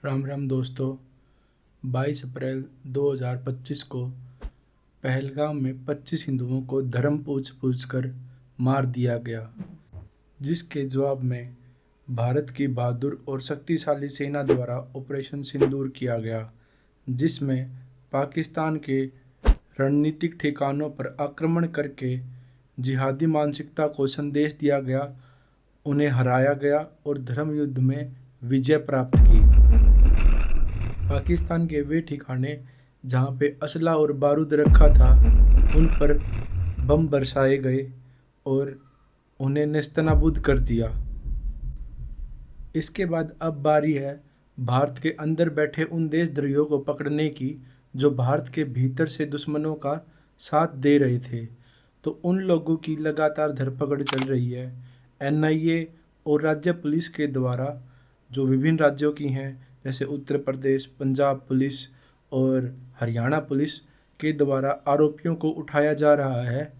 राम राम दोस्तों। 22 अप्रैल 2025 को पहलगाम में 25 हिंदुओं को धर्म पूछ कर मार दिया गया, जिसके जवाब में भारत की बहादुर और शक्तिशाली सेना द्वारा ऑपरेशन सिंदूर किया गया, जिसमें पाकिस्तान के रणनीतिक ठिकानों पर आक्रमण करके जिहादी मानसिकता को संदेश दिया गया, उन्हें हराया गया और धर्म युद्ध में विजय प्राप्त की। पाकिस्तान के वे ठिकाने जहाँ पे असला और बारूद रखा था, उन पर बम बरसाए गए और उन्हें नेस्तनाबूद कर दिया। इसके बाद अब बारी है भारत के अंदर बैठे उन देशद्रोहियों को पकड़ने की, जो भारत के भीतर से दुश्मनों का साथ दे रहे थे। तो उन लोगों की लगातार धरपकड़ चल रही है। एनआईए और राज्य पुलिस के द्वारा, जो विभिन्न राज्यों की हैं, जैसे उत्तर प्रदेश, पंजाब पुलिस और हरियाणा पुलिस के द्वारा आरोपियों को उठाया जा रहा है।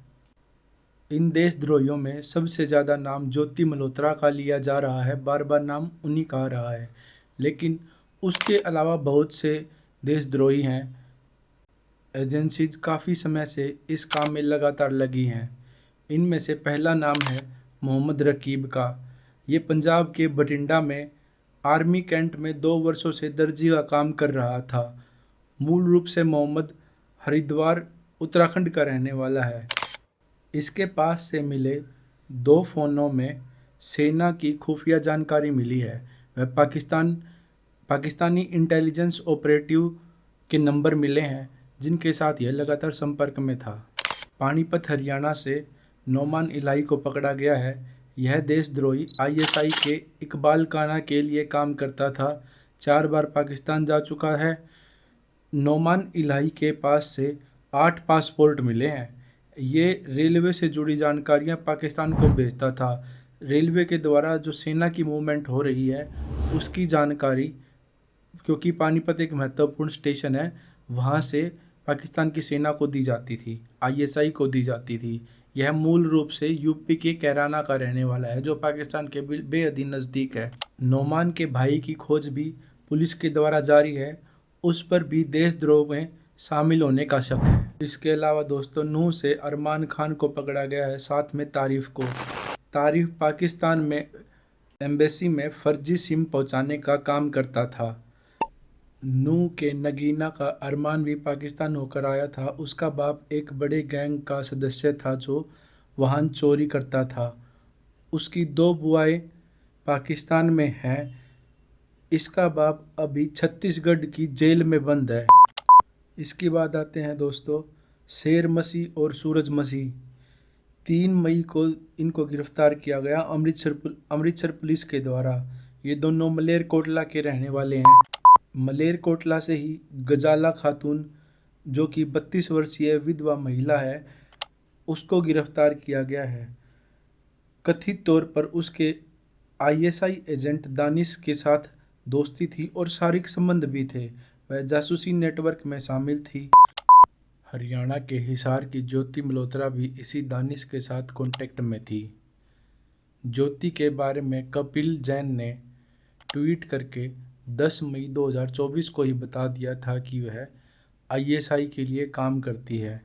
इन देशद्रोहियों में सबसे ज़्यादा नाम ज्योति मल्होत्रा का लिया जा रहा है, बार बार नाम उन्हीं का आ रहा है। लेकिन उसके अलावा बहुत से देशद्रोही हैं। एजेंसीज काफ़ी समय से इस काम में लगातार लगी हैं। इनमें से पहला नाम है मोहम्मद रकीब का। ये पंजाब के बठिंडा में आर्मी कैंट में 2 वर्षों से दर्जी का काम कर रहा था। मूल रूप से मोहम्मद हरिद्वार उत्तराखंड का रहने वाला है। इसके पास से मिले 2 फ़ोनों में सेना की खुफिया जानकारी मिली है। वह पाकिस्तानी इंटेलिजेंस ऑपरेटिव के नंबर मिले हैं, जिनके साथ यह लगातार संपर्क में था। पानीपत हरियाणा से नोमान इलाही को पकड़ा गया है। यह देशद्रोही आईएसआई के इकबाल खाना के लिए काम करता था। 4 बार पाकिस्तान जा चुका है। नोमान इलाही के पास से 8 पासपोर्ट मिले हैं। ये रेलवे से जुड़ी जानकारियां पाकिस्तान को भेजता था। रेलवे के द्वारा जो सेना की मूवमेंट हो रही है, उसकी जानकारी, क्योंकि पानीपत एक महत्वपूर्ण स्टेशन है, वहाँ से पाकिस्तान की सेना को दी जाती थी, आईएसआई को दी जाती थी। यह मूल रूप से यूपी के कैराना का रहने वाला है, जो पाकिस्तान के बेहद ही नज़दीक है। नोमान के भाई की खोज भी पुलिस के द्वारा जारी है। उस पर भी देशद्रोह में शामिल होने का शक है। इसके अलावा दोस्तों, नूह से अरमान खान को पकड़ा गया है, साथ में तारीफ को। तारीफ पाकिस्तान में एम्बेसी में फर्जी सिम पहुंचाने का काम करता था। नूह के नगीना का अरमान भी पाकिस्तान होकर आया था। उसका बाप एक बड़े गैंग का सदस्य था जो वाहन चोरी करता था। उसकी 2 बुआएं पाकिस्तान में हैं। इसका बाप अभी छत्तीसगढ़ की जेल में बंद है। इसके बाद आते हैं दोस्तों शेर मसीह और सूरज मसीह। 3 मई को इनको गिरफ्तार किया गया अमृतसर पुलिस के द्वारा। ये दोनों मलेरकोटला के रहने वाले हैं। मलेरकोटला से ही गजाला खातून, जो कि 32 वर्षीय विधवा महिला है, उसको गिरफ्तार किया गया है। कथित तौर पर उसके आईएसआई एजेंट दानिश के साथ दोस्ती थी और शारीरिक संबंध भी थे। वह जासूसी नेटवर्क में शामिल थी। हरियाणा के हिसार की ज्योति मल्होत्रा भी इसी दानिश के साथ कांटेक्ट में थी। ज्योति के बारे में कपिल जैन ने ट्वीट करके 10 मई 2024 को ही बता दिया था कि वह आईएसआई के लिए काम करती है।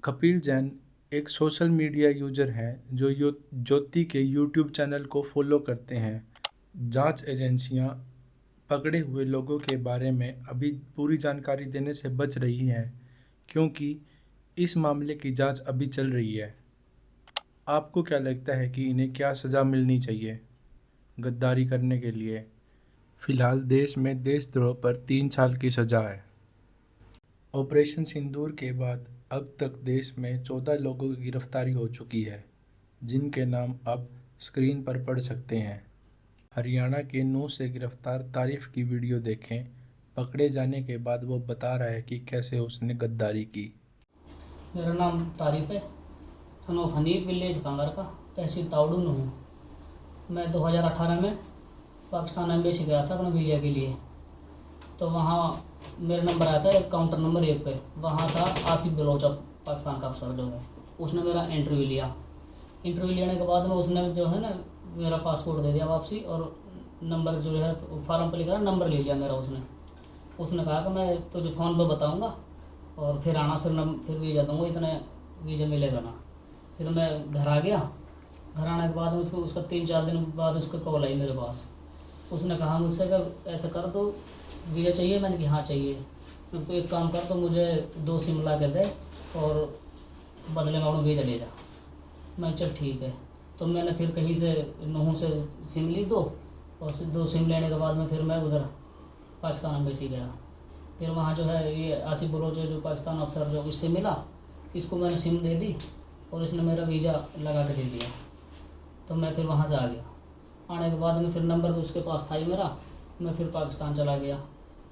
कपिल जैन एक सोशल मीडिया यूजर हैं जो ज्योति के यूट्यूब चैनल को फॉलो करते हैं। जांच एजेंसियां पकड़े हुए लोगों के बारे में अभी पूरी जानकारी देने से बच रही हैं, क्योंकि इस मामले की जांच अभी चल रही है। आपको क्या लगता है कि इन्हें क्या सज़ा मिलनी चाहिए गद्दारी करने के लिए? फिलहाल देश में देशद्रोह पर 3 साल की सज़ा है। ऑपरेशन सिंदूर के बाद अब तक देश में 14 लोगों की गिरफ्तारी हो चुकी है, जिनके नाम आप स्क्रीन पर पढ़ सकते हैं। हरियाणा के नूह से गिरफ्तार तारीफ की वीडियो देखें। पकड़े जाने के बाद वो बता रहा है कि कैसे उसने गद्दारी की। मेरा नाम तारीफ है, son of Hanif, village Kanger का, तहसील तावड़ू नूह। मैं 2018 में पाकिस्तान एम्बेसी गया था अपने वीज़ा के लिए। तो वहाँ मेरा नंबर आया था काउंटर नंबर 1 पे। वहाँ था आसिफ बलोच, पाकिस्तान का अफसर जो है, उसने मेरा इंटरव्यू लिया। इंटरव्यू लेने के बाद में उसने जो है ना मेरा पासपोर्ट दे दिया वापसी, और नंबर जो है फार्म पर लिखा है, नंबर ले लिया मेरा उसने। उसने कहा कि मैं तुझे फ़ोन पर बताऊंगा और फिर आना, फिर वीज़ा दूंगा, इतने वीज़ा मिलेगा ना। फिर मैं घर आ गया। घर आने के बाद उसका 3-4 दिन बाद उसका कॉल आई मेरे पास। उसने कहा मुझसे कि ऐसा कर, तो वीज़ा चाहिए? मैंने कहा हाँ चाहिए। तो एक काम कर, तो मुझे 2 सिम ला के दे और बदले में अपना वीज़ा ले जा। मैं चल ठीक है। तो मैंने फिर कहीं से नूह से सिम ली 2, और 2 सिम लेने के बाद में फिर मैं उधर पाकिस्तान एम्बेसी गया। फिर वहाँ जो है ये आसिफ बलोच जो पाकिस्तान अफसर जो इससे मिला, इसको मैंने सिम दे दी और इसने मेरा वीज़ा लगा के दे दिया। तो मैं फिर वहाँ से आ गया। आने के बाद में फिर नंबर तो उसके पास था ही मेरा। मैं फिर पाकिस्तान चला गया।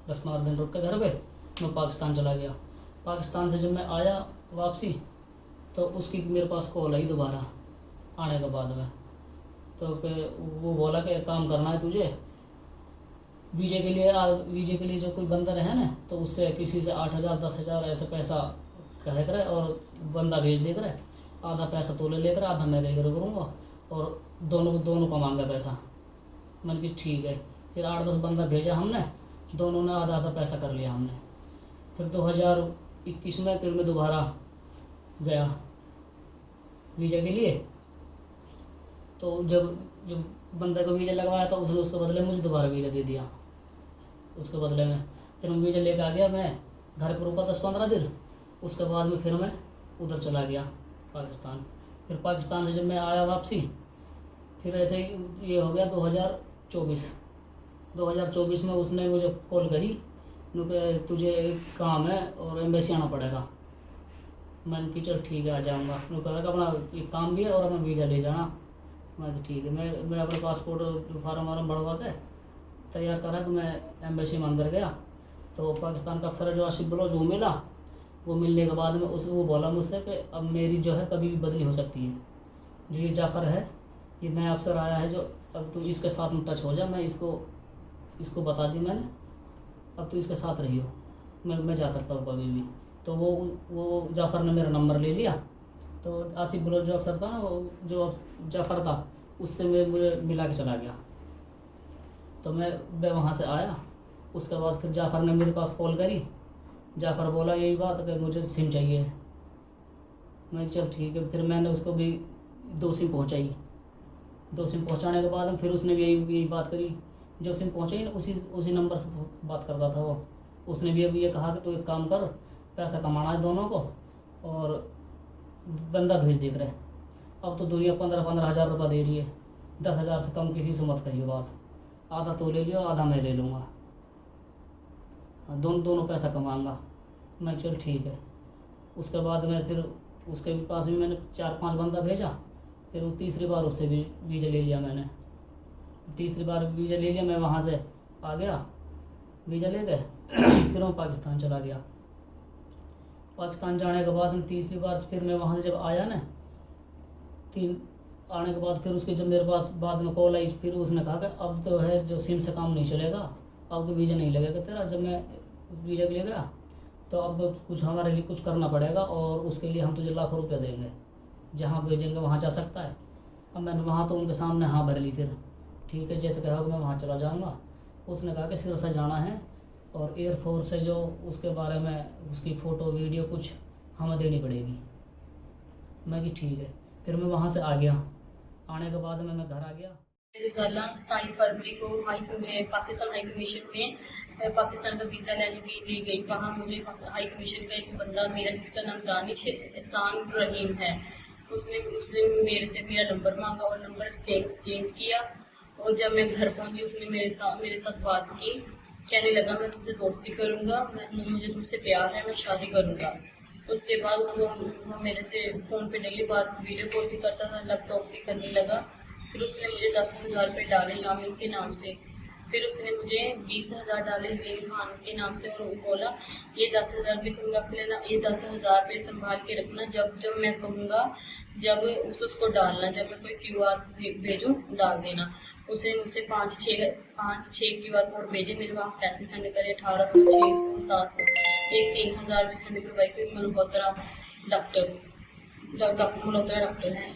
10-15 दिन रुक के घर पे मैं पाकिस्तान चला गया। पाकिस्तान से जब मैं आया वापसी, तो उसकी मेरे पास कॉल आई दोबारा आने के बाद में। तो वो बोला कि काम करना है तुझे, वीज़े के लिए जो कोई बंदा रहे ना, तो उससे किसी से 8,000-10,000 ऐसे पैसा कहे करे और बंदा भेज दे करे। आधा पैसा तो ले लेकर, आधा मैं लेकर करूँगा, और दोनों का मांगा पैसा। मैंने कि ठीक है। फिर 8-10 बंदा भेजा हमने, दोनों ने आधा पैसा कर लिया हमने। फिर 2021 में फिर मैं दोबारा गया वीज़ा के लिए। तो जब बंदे को वीज़ा लगवाया तो उसने उसके बदले मुझे दोबारा वीज़ा दे दिया। उसके बदले में फिर मैं वीज़ा लेकर आ गया। मैं घर पर रुका 10-15 दिन। उसके बाद में फिर मैं उधर चला गया पाकिस्तान। फिर पाकिस्तान से जब मैं आया वापसी, फिर ऐसे ही ये हो गया 2024 में उसने मुझे कॉल करी कि तुझे एक काम है और एम्बेसी आना पड़ेगा। मैंने कि चल ठीक है आ जाऊँगा। उन्होंने कहा कि अपना एक काम भी है और अपना वीज़ा ले जाना। मैं ठीक है। मैं अपने पासपोर्ट फार्म भरवा के तैयार करा कि मैं एम्बेसी में अंदर गया। तो पाकिस्तान का अफसर जो आसिफ बलोच वो मिला। वो मिलने के बाद में वो बोला मुझसे कि अब मेरी जो है कभी भी बदली हो सकती है। जो ये जाफ़र है, ये नया अफसर आया है, जो अब तू इसके साथ में टच हो जा। मैं इसको बता दी मैंने, अब तू इसके साथ रही हो, मैं जा सकता हूँ कभी भी। तो वो जाफ़र ने मेरा नंबर ले लिया। तो आसिफ बलोच जो अफसर था ना, वो जो जाफ़र था, उससे मुझे मिला के चला गया। तो मैं वहाँ से आया। उसके बाद फिर जाफ़र ने मेरे पास कॉल करी। जाफ़र बोला यही बात कि मुझे सिम चाहिए। मैं चल ठीक है। फिर मैंने उसको भी 2 सिम पहुँचाई। 2 सिम पहुँचाने के बाद फिर उसने भी यही बात करी। जो सिम पहुँचाई ना, उसी नंबर से बात करता था वो। उसने भी अभी ये कहा कि तू एक काम कर, पैसा कमाना है दोनों को और बंदा भेज देख रहे। अब तो दुनिया 15-15 हज़ार रुपये दे रही है। 10,000 से कम किसी से मत करिए बात। आधा तो ले लियो, आधा मैं ले लूँगा। दोनों पैसा कमाऊँगा। मैं चल ठीक है। उसके बाद में फिर उसके पास भी मैंने 4-5 बंदा भेजा। फिर वो तीसरी बार उससे भी वीज़ा ले लिया मैंने। तीसरी बार वीज़ा ले लिया, मैं वहाँ से आ गया वीज़ा ले गए। फिर मैं पाकिस्तान चला गया। पाकिस्तान जाने के बाद में तीसरी बार फिर मैं वहाँ से जब आया ना, 3 आने के बाद फिर उसके जब मेरे पास बाद में कॉल आई, फिर उसने कहा कि अब तो है जो सिम से काम नहीं चलेगा, अब तो वीज़ा नहीं लगेगा तेरा। जब मैं वीज़ा के लिए गया तो अब तो कुछ हमारे लिए कुछ करना पड़ेगा और उसके लिए हम तुझे लाखों रुपये देंगे, जहाँ भेजेंगे वहाँ जा सकता है। अब मैंने वहाँ तो उनके सामने हाँ भर ली। फिर ठीक है, जैसे कहा मैं वहाँ चला जाऊँगा। उसने कहा कि सिरसा जाना है और एयरफोर्स से जो उसके बारे में उसकी फ़ोटो वीडियो कुछ हमें देनी पड़ेगी। मैं कि ठीक है। फिर मैं वहाँ से आ गया। आने के बाद में मैं घर आ गया। रिसाला 27 फरवरी को पाकिस्तान हाई कमीशन में पाकिस्तान का वीज़ा लेने के लिए गई। वहाँ मुझे हाई कमीशन का एक बंदा मेरा, जिसका नाम दानिश एहसान रहीम है, उसने मेरे से मेरा नंबर मांगा और नंबर चेंज किया। और जब मैं घर पहुंची, उसने मेरे साथ बात की। कहने लगा मैं तुमसे दोस्ती करूँगा, मुझे तुमसे प्यार है, मैं शादी करूँगा। उसके बाद वो मेरे से फ़ोन पे डेली बात, वीडियो कॉल भी करता था, लैपटॉप भी करने लगा। फिर उसने मुझे 10,000 रुपये डाले यामिन के नाम से। फिर उसने मुझे 20,000 डाले सलीम खान के नाम से और बोला ये 10,000 रुपये तुम रख लेना, ये 10,000 रुपये संभाल के रखना, जब मैं कहूँगा जब उसको डालना, जब मैं कोई QR भेजूँ डाल देना। उसे मुझसे 5-6 QR कोड भेजे, मेरे वहाँ पैसे सेंड करे 1800, 600, 700, एक 3,000 रुपये सेंड करवाई। कोई मल्होत्रा डॉक्टर है,